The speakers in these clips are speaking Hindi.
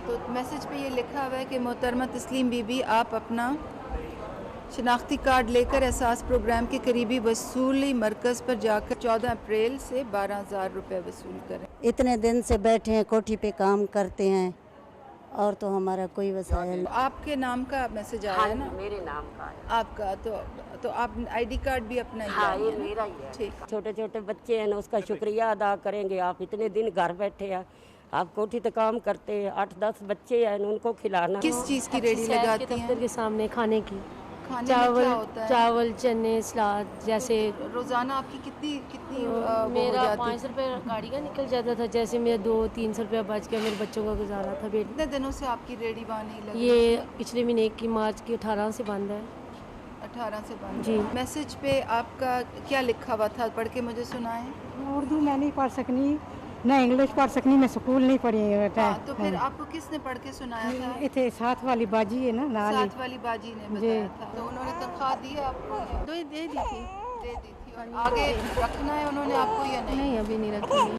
तो मैसेज पे ये लिखा हुआ है कि मोहतरमा तस्लीम बीबी, आप अपना शनाख्ती कार्ड लेकर एहसास प्रोग्राम के करीबी वसूली मरकज़ पर जाकर 14 अप्रैल से 12,000 रुपये वसूल करें। इतने दिन से बैठे हैं, कोठी पे काम करते हैं और तो हमारा कोई वसाइल। आपके नाम का मैसेज आया है ना? मेरे नाम का है। आपका तो आप आईडी कार्ड भी अपना ही हाँ, ये है ना? मेरा ही है। ठीक। छोटे छोटे बच्चे हैं ना, उसका शुक्रिया अदा करेंगे। आप इतने दिन घर बैठे हैं, आप कोठी तो काम करते हैं, 8-10 बच्चे हैं, उनको खिलाना। किस चीज़ की रेडी लगाती हैं? दफ्तर के सामने खाने की, खाने में चावल क्या होता है? चावल चने सलाद जैसे। रोज़ाना आपकी कितनी मेरा 5 रुपये गाड़ी का निकल जाता था, जैसे मेरा 2-3 रुपया बच गया, मेरे बच्चों का गुजारा था। बेटे कितने दिनों से आपकी रेडी वहाँ नहीं लगी? ये पिछले महीने की मार्च की 18 से बंद है। 18 से बंद जी। है। मैसेज पे आपका क्या लिखा हुआ था, पढ़ के मुझे सुनाएं। उर्दू मैं नहीं पढ़ सकनी, ना इंग्लिश पढ़ सकनी, मैं स्कूल नहीं पढ़ी है। तो फिर आपको किसने पढ़ के सुनाया था? इतने साथ वाली बाजी है ना, नाल साथ वाली बाजी ने बताया था। तो उन्होंने तनख्वाह दी है आपको? दे दी थी। दे दी थी। और आगे रखना है उन्होंने आपको या नहीं? नहीं, अभी नहीं रखी।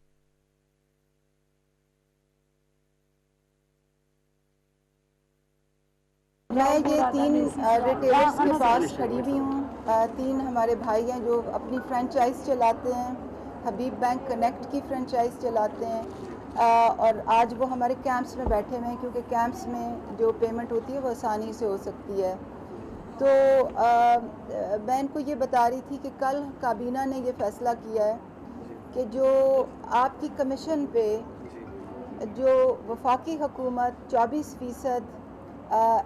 मैं ये 3 रिटेलर्स के पास खड़ी हुई हूँ। 3 हमारे भाई हैं जो अपनी फ्रेंचाइज चलाते हैं, हबीब बैंक कनेक्ट की फ्रेंचाइज चलाते हैं। और आज वो हमारे कैंप्स में बैठे हुए हैं क्योंकि कैंप्स में जो पेमेंट होती है वो आसानी से हो सकती है। तो मैं इनको ये बता रही थी कि कल काबीना ने ये फ़ैसला किया है कि जो आपकी कमीशन पे जो वफाकी हुकूमत 24%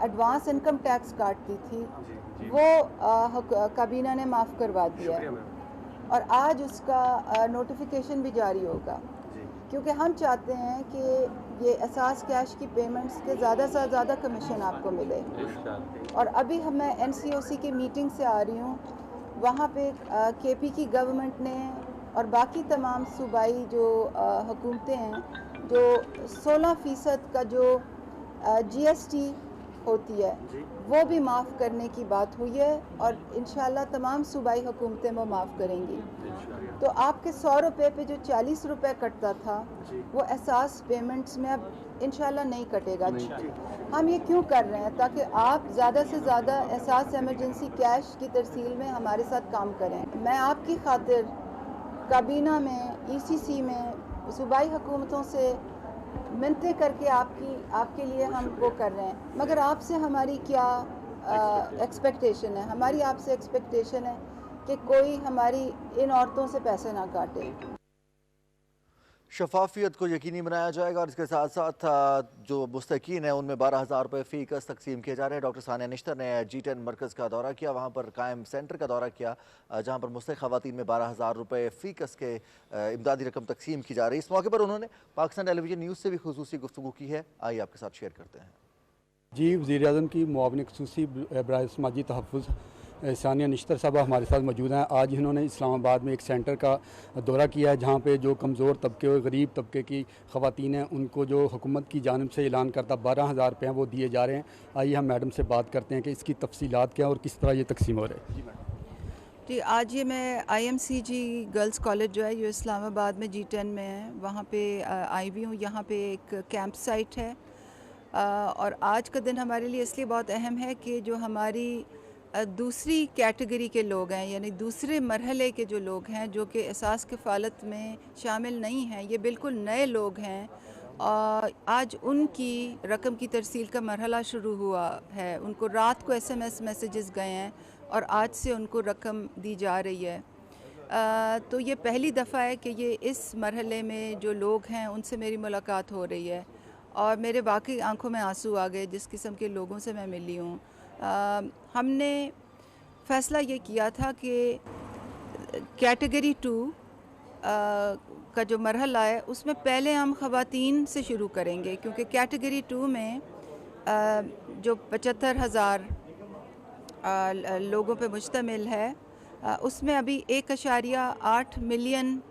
एडवांस इनकम टैक्स काटती थी, वो काबीना ने माफ़ करवा दिया है और आज उसका नोटिफिकेशन भी जारी होगा, क्योंकि हम चाहते हैं कि ये एहसास कैश की पेमेंट्स के ज़्यादा से ज़्यादा कमीशन आपको मिले। और अभी मैं NCOC की मीटिंग से आ रही हूँ, वहाँ पे KP की गवर्नमेंट ने और बाकी तमाम सूबाई जो हुकूमतें हैं, जो 16% का जो GST होती है वो भी माफ़ करने की बात हुई है और इंशाल्लाह तमाम सूबाई हुकूमतें वो माफ़ करेंगी। तो आपके 100 रुपये पे जो 40 रुपये कटता था वो एहसास पेमेंट्स में अब इंशाल्लाह नहीं कटेगा। हम ये क्यों कर रहे हैं? ताकि आप ज़्यादा से ज़्यादा एहसास इमरजेंसी कैश की तरसील में हमारे साथ काम करें। मैं आपकी खातिर काबीना में, ECC में, सूबाई हुकूमतों से मिन्नतें करके आपके लिए हम वो कर रहे हैं। मगर आपसे हमारी क्या एक्सपेक्टेशन है? हमारी आपसे एक्सपेक्टेशन है कि कोई हमारी इन औरतों से पैसे ना काटे। शफाफियत को यकीनी बनाया जाएगा और इसके साथ साथ जो मुस्तकीन है उनमें 12,000 रुपये फ़ी कस तकसीम किए जा रहे हैं। डॉक्टर सानिया निश्तर ने G10 मरकज़ का दौरा किया, वहाँ पर कायम सेंटर का दौरा किया जहाँ पर मुस्तक ख़वातीन में 12,000 रुपये फ़ी कस के इमदादी रकम तकसीम की जा रही है। इस मौके पर उन्होंने पाकिस्तान टेलीविज़न न्यूज़ से भी खुसूसी गुफ्तगू की है, आइए आपके साथ शेयर करते हैं। जी, वज़ीर-ए-आज़म की मुआविन ख़ुसूसी बराए समाजी तहफ़्फ़ुज़ सानिया निश्तर साहबा हमारे साथ मौजूद हैं। आज इन्होंने इस्लामाबाद में एक सेंटर का दौरा किया है जहाँ पे जो कमज़ोर तबके और गरीब तबके की ख़वातीन हैं उनको जो हुकूमत की जानिब से ऐलान करता 12,000 रुपये वो दिए जा रहे हैं। आइए हम मैडम से बात करते हैं कि इसकी तफसीलात क्या और किस तरह ये तकसीम हो रहे हैं। जी, आज ये मैं IMCG गर्ल्स कॉलेज जो है जो इस्लामाबाद में G10 में है, वहाँ पे आई हुई हूँ। यहाँ पे एक कैंप साइट है और आज का दिन हमारे लिए इसलिए बहुत अहम है कि जो हमारी दूसरी कैटेगरी के लोग हैं, यानी दूसरे मरहले के जो लोग हैं जो कि एहसास किफ़ालत में शामिल नहीं हैं, ये बिल्कुल नए लोग हैं और आज उनकी रकम की तरसील का मरहला शुरू हुआ है। उनको रात को SMS मैसेजेस गए हैं और आज से उनको रकम दी जा रही है। तो ये पहली दफ़ा है कि ये इस मरहले में जो लोग हैं उनसे मेरी मुलाकात हो रही है और मेरे वाकई आंखों में आंसू आ गए जिस किस्म के लोगों से मैं मिली हूँ। हमने फ़ैसला ये किया था कि कैटेगरी 2 का जो मरहला है उसमें पहले हम ख़वातीन से शुरू करेंगे, क्योंकि कैटेगरी 2 में जो 75,000 लोगों पे मुश्तमिल है, उसमें अभी 1.8 मिलियन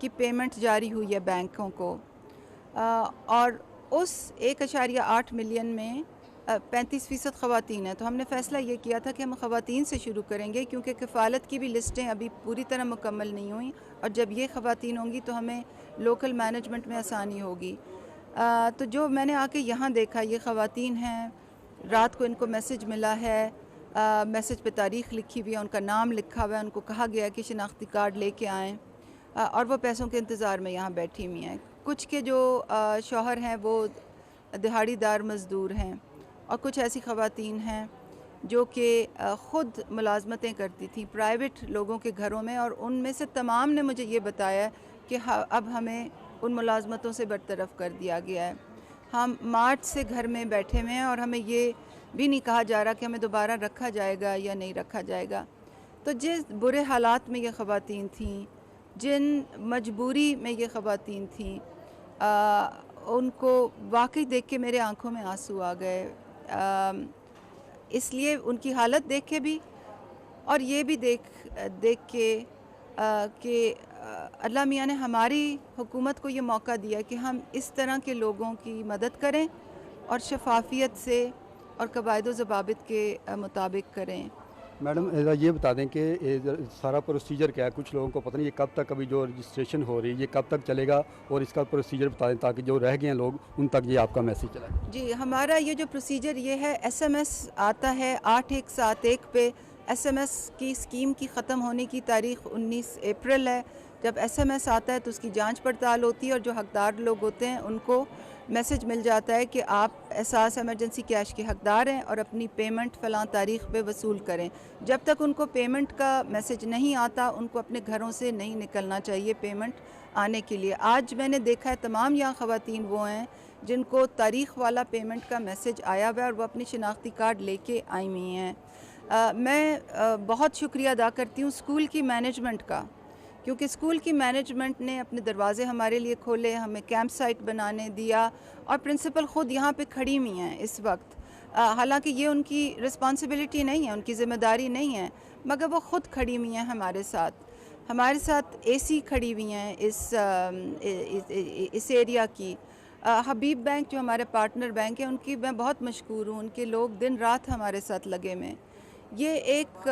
की पेमेंट जारी हुई है बैंकों को और उस 1.8 मिलियन में 35% ख़वातीन हैं। तो हमने फ़ैसला ये किया था कि हम ख़वातीन से शुरू करेंगे, क्योंकि किफ़ालत की भी लिस्टें अभी पूरी तरह मुकम्मल नहीं हुई और जब ये ख़वातीन होंगी तो हमें लोकल मैनेजमेंट में आसानी होगी। तो जो मैंने आके यहाँ देखा, ये ख़वातीन हैं, रात को इनको मैसेज मिला है, मैसेज पे तारीख़ लिखी हुई है, उनका नाम लिखा हुआ है, उनको कहा गया कि शिनाख्ती कार्ड लेके आएँ, और वो पैसों के इंतज़ार में यहाँ बैठी हुई हैं। कुछ के जो शौहर हैं वो दिहाड़ीदार मज़दूर हैं, और कुछ ऐसी ख़वातीन हैं जो कि ख़ुद मुलाज़मतें करती थी प्राइवेट लोगों के घरों में, और उनमें से तमाम ने मुझे ये बताया कि अब हमें उन मुलाज़मतों से बरतरफ़ कर दिया गया है। हम मार्च से घर में बैठे हुए हैं और हमें ये भी नहीं कहा जा रहा कि हमें दोबारा रखा जाएगा या नहीं रखा जाएगा। तो जिस बुरे हालात में ये ख़वातीन थीं, जिन मजबूरी में ये ख़वातीन थीं, उनको वाकई देख के मेरे आँखों में आंसू आ गए। इसलिए उनकी हालत देख के भी, और ये भी देख के कि अल्लाह मियाँ ने हमारी हुकूमत को ये मौका दिया कि हम इस तरह के लोगों की मदद करें और शफाफियत से और कवायद व ज़वाबित के मुताबिक करें। मैडम ये बता दें कि सारा प्रोसीजर क्या है? कुछ लोगों को पता नहीं ये कब तक, अभी जो रजिस्ट्रेशन हो रही है ये कब तक चलेगा, और इसका प्रोसीजर बता दें ताकि जो रह गए हैं लोग उन तक ये आपका मैसेज चला। जी, हमारा ये जो प्रोसीजर ये है, SMS आता है 8171 पे। SMS की स्कीम की ख़त्म होने की तारीख़ 19 अप्रैल है। जब SMS आता है तो उसकी जांच पड़ताल होती है, और जो हकदार लोग होते हैं उनको मैसेज मिल जाता है कि आप एहसास एमरजेंसी कैश के हकदार हैं और अपनी पेमेंट फ़लाँ तारीख़ पे वसूल करें। जब तक उनको पेमेंट का मैसेज नहीं आता, उनको अपने घरों से नहीं निकलना चाहिए पेमेंट आने के लिए। आज मैंने देखा है तमाम यहाँ ख़वातीन वो हैं जिनको तारीख़ वाला पेमेंट का मैसेज आया हुआ है और वो अपनी शिनाख्ती कार्ड लेके आई हुई हैं। मैं बहुत शुक्रिया अदा करती हूँ स्कूल की मैनेजमेंट का, क्योंकि स्कूल की मैनेजमेंट ने अपने दरवाज़े हमारे लिए खोले, हमें कैंप साइट बनाने दिया, और प्रिंसिपल ख़ुद यहाँ पे खड़ी हुई हैं इस वक्त। हालांकि ये उनकी रिस्पॉन्सिबिलिटी नहीं है, उनकी ज़िम्मेदारी नहीं है, मगर वो ख़ुद खड़ी हुई हैं हमारे साथ AC खड़ी हुई हैं इस एरिया की। हबीब बैंक जो हमारे पार्टनर बैंक है, उनकी मैं बहुत मशकूर हूँ। उनके लोग दिन रात हमारे साथ लगे हुए। ये एक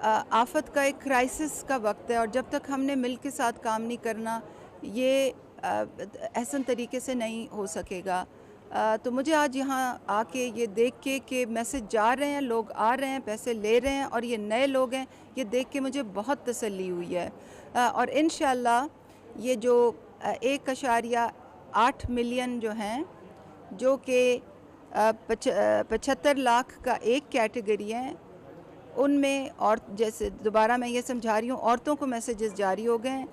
आफत का, एक क्राइसिस का वक्त है, और जब तक हमने मिल के साथ काम नहीं करना, ये एहसन तरीके से नहीं हो सकेगा। तो मुझे आज यहाँ आके ये देख के कि मैसेज जा रहे हैं, लोग आ रहे हैं, पैसे ले रहे हैं, और ये नए लोग हैं, ये देख के मुझे बहुत तसल्ली हुई है। और इंशाअल्लाह ये जो 1.8 मिलियन जो हैं, जो कि 75 लाख का एक कैटेगरी है, उनमें और जैसे दोबारा मैं ये समझा रही हूँ, औरतों को मैसेजेस जारी हो गए,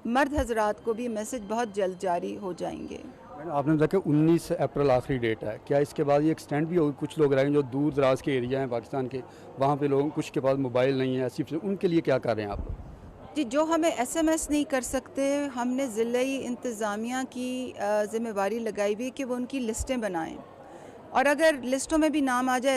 मर्द हजरात को भी मैसेज बहुत जल्द जारी हो जाएंगे। आपने बताया कि 19 अप्रैल आखिरी डेट है, क्या इसके बाद ये एक्सटेंड भी होगी? कुछ लोग रहेंगे जो दूर दराज के एरिया हैं पाकिस्तान के, वहाँ पे लोग, कुछ के पास मोबाइल नहीं है, ऐसी उनके लिए क्या कर रहे हैं आप लोग? जी, जो हमें SMS नहीं कर सकते, हमने ज़िले इंतज़ामिया की ज़िम्मेवारी लगाई हुई है कि वो उनकी लिस्टें बनाएँ, और अगर लिस्टों में भी नाम आ जाए